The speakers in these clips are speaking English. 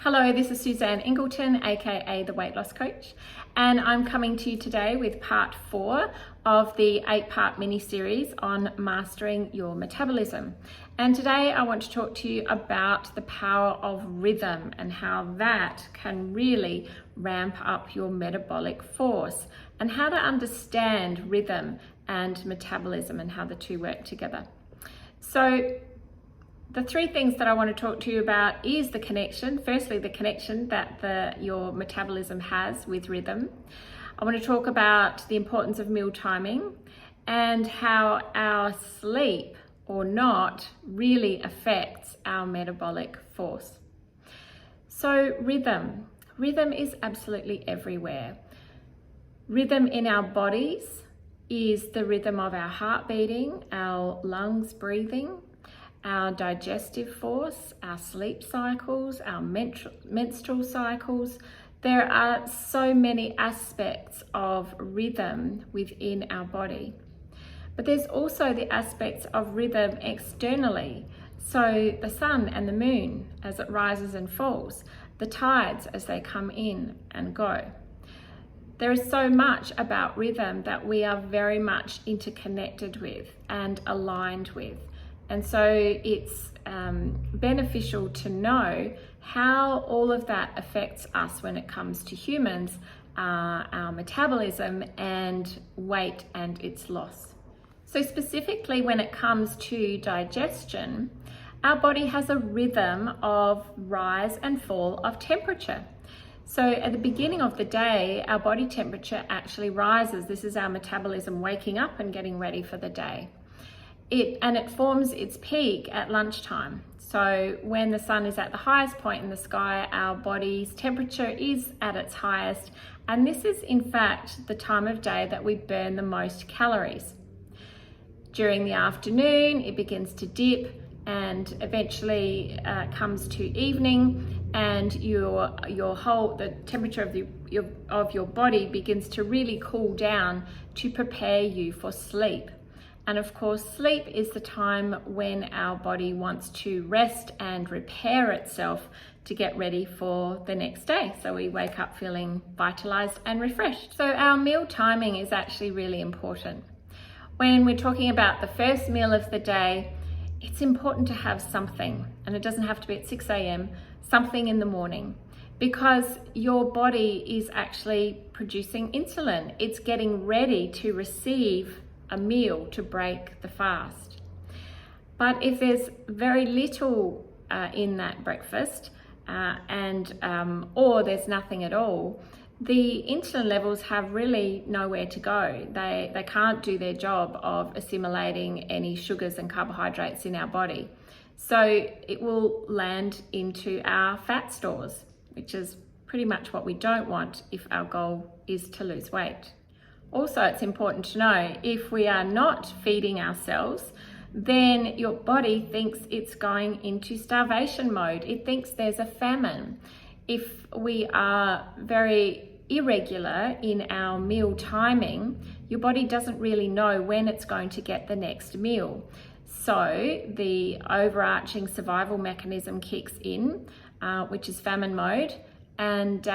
Hello, this is Suzanne Ingleton, aka the Weight Loss Coach, and I'm coming to you today with part 4 of the 8-part mini-series on mastering your metabolism. And today I want to talk to you about the power of rhythm and how that can really ramp up your metabolic force, and how to understand rhythm and metabolism and how the two work together. So the 3 things that I want to talk to you about is the connection. Firstly, the connection that your metabolism has with rhythm. I want to talk about the importance of meal timing and how our sleep or not really affects our metabolic force. So rhythm is absolutely everywhere. Rhythm in our bodies is the rhythm of our heart beating, our lungs breathing, our digestive force, our sleep cycles, our menstrual cycles. There are so many aspects of rhythm within our body. But there's also the aspects of rhythm externally. So the sun and the moon as it rises and falls, the tides as they come in and go. There is so much about rhythm that we are very much interconnected with and aligned with. And so it's beneficial to know how all of that affects us when it comes to humans, our metabolism and weight and its loss. So specifically when it comes to digestion, our body has a rhythm of rise and fall of temperature. So at the beginning of the day, our body temperature actually rises. This is our metabolism waking up and getting ready for the day. It forms its peak at lunchtime. So when the sun is at the highest point in the sky, our body's temperature is at its highest. And this is in fact the time of day that we burn the most calories. During the afternoon, it begins to dip and eventually comes to evening, and the temperature of your body begins to really cool down to prepare you for sleep. And of course, sleep is the time when our body wants to rest and repair itself to get ready for the next day. So we wake up feeling vitalized and refreshed. So our meal timing is actually really important. When we're talking about the first meal of the day, it's important to have something, and it doesn't have to be at 6 a.m., something in the morning, because your body is actually producing insulin. It's getting ready to receive a meal to break the fast. But if there's very little in that breakfast or there's nothing at all, the insulin levels have really nowhere to go. They can't do their job of assimilating any sugars and carbohydrates in our body. So it will land into our fat stores, which is pretty much what we don't want if our goal is to lose weight. Also, it's important to know if we are not feeding ourselves, then your body thinks it's going into starvation mode. It thinks there's a famine. If we are very irregular in our meal timing, your body doesn't really know when it's going to get the next meal. So the overarching survival mechanism kicks in, which is famine mode, and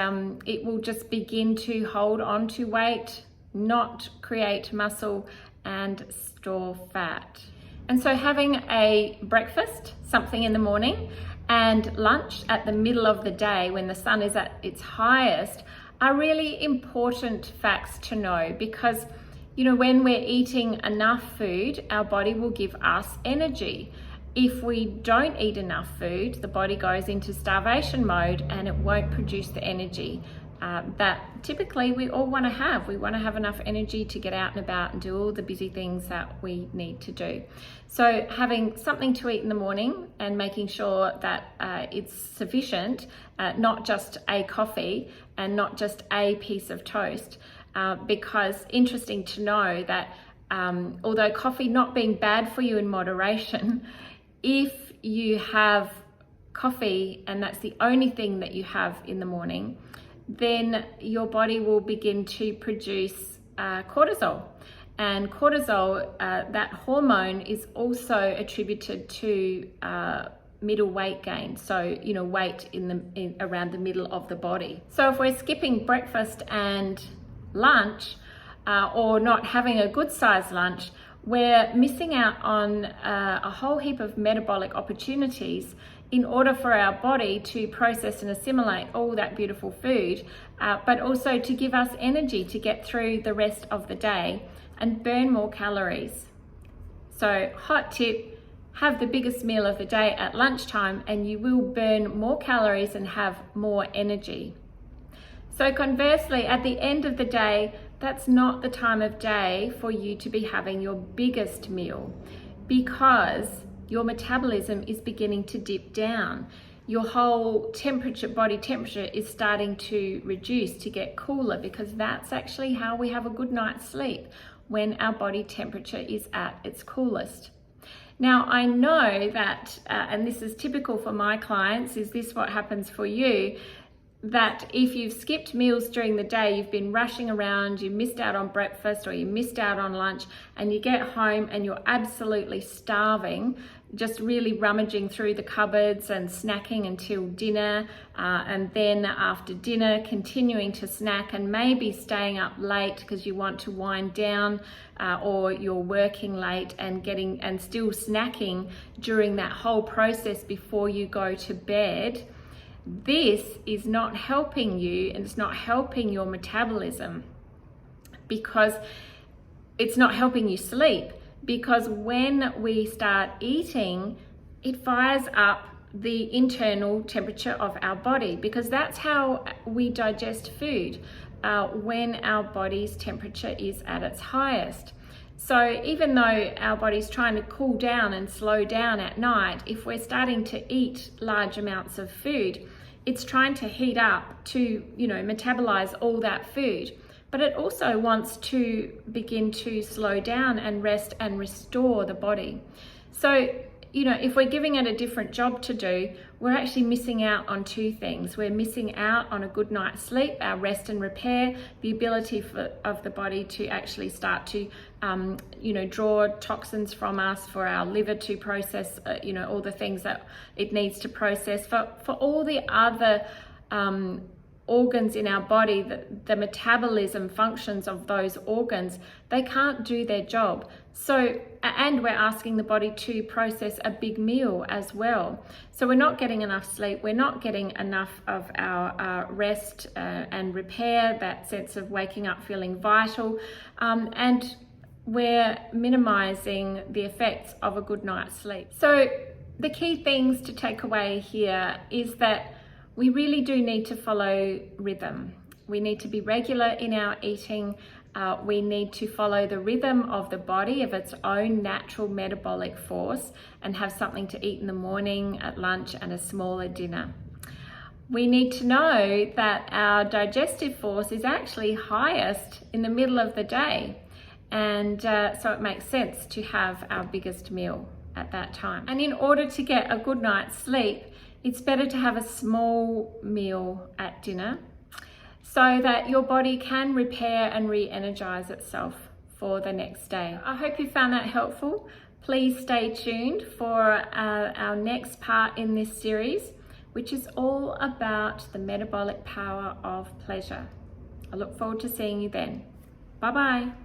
it will just begin to hold on to weight, not create muscle and store fat. And so having a breakfast, something in the morning, and lunch at the middle of the day when the sun is at its highest are really important facts to know, because when we're eating enough food, our body will give us energy. If we don't eat enough food, the body goes into starvation mode and it won't produce the energy that typically we all want to have. We want to have enough energy to get out and about and do all the busy things that we need to do. So having something to eat in the morning and making sure that it's sufficient, not just a coffee and not just a piece of toast, because interesting to know that although coffee not being bad for you in moderation, if you have coffee and that's the only thing that you have in the morning, then your body will begin to produce cortisol. And cortisol, that hormone, is also attributed to middle weight gain, so weight around the middle of the body. So if we're skipping breakfast and lunch, or not having a good sized lunch, we're missing out on a whole heap of metabolic opportunities in order for our body to process and assimilate all that beautiful food, but also to give us energy to get through the rest of the day and burn more calories. So hot tip, have the biggest meal of the day at lunchtime and you will burn more calories and have more energy. So conversely, at the end of the day, that's not the time of day for you to be having your biggest meal, because your metabolism is beginning to dip down. Your whole body temperature is starting to reduce, to get cooler, because that's actually how we have a good night's sleep, when our body temperature is at its coolest. Now, I know that, and this is typical for my clients, is this what happens for you? That if you've skipped meals during the day, you've been rushing around, you missed out on breakfast or you missed out on lunch, and you get home and you're absolutely starving, just really rummaging through the cupboards and snacking until dinner, and then after dinner continuing to snack and maybe staying up late because you want to wind down, or you're working late and still snacking during that whole process before you go to bed. This is not helping you, and it's not helping your metabolism, because it's not helping you sleep. Because when we start eating, it fires up the internal temperature of our body, because that's how we digest food, when our body's temperature is at its highest. So even though our body's trying to cool down and slow down at night, if we're starting to eat large amounts of food, it's trying to heat up to, metabolize all that food. But it also wants to begin to slow down and rest and restore the body. So, if we're giving it a different job to do, we're actually missing out on two things. We're missing out on a good night's sleep, our rest and repair, the ability of the body to actually start to, draw toxins from us, for our liver to process, all the things that it needs to process, for all the other organs in our body, the metabolism functions of those organs, they can't do their job. So, and we're asking the body to process a big meal as well. So we're not getting enough sleep, we're not getting enough of our rest and repair, that sense of waking up feeling vital, and we're minimizing the effects of a good night's sleep. So the key things to take away here is that we really do need to follow rhythm. We need to be regular in our eating. We need to follow the rhythm of the body, of its own natural metabolic force, and have something to eat in the morning, at lunch, and a smaller dinner. We need to know that our digestive force is actually highest in the middle of the day. And so it makes sense to have our biggest meal at that time. And in order to get a good night's sleep, it's better to have a small meal at dinner, so that your body can repair and re-energize itself for the next day. I hope you found that helpful. Please stay tuned for our next part in this series, which is all about the metabolic power of pleasure. I look forward to seeing you then. Bye-bye.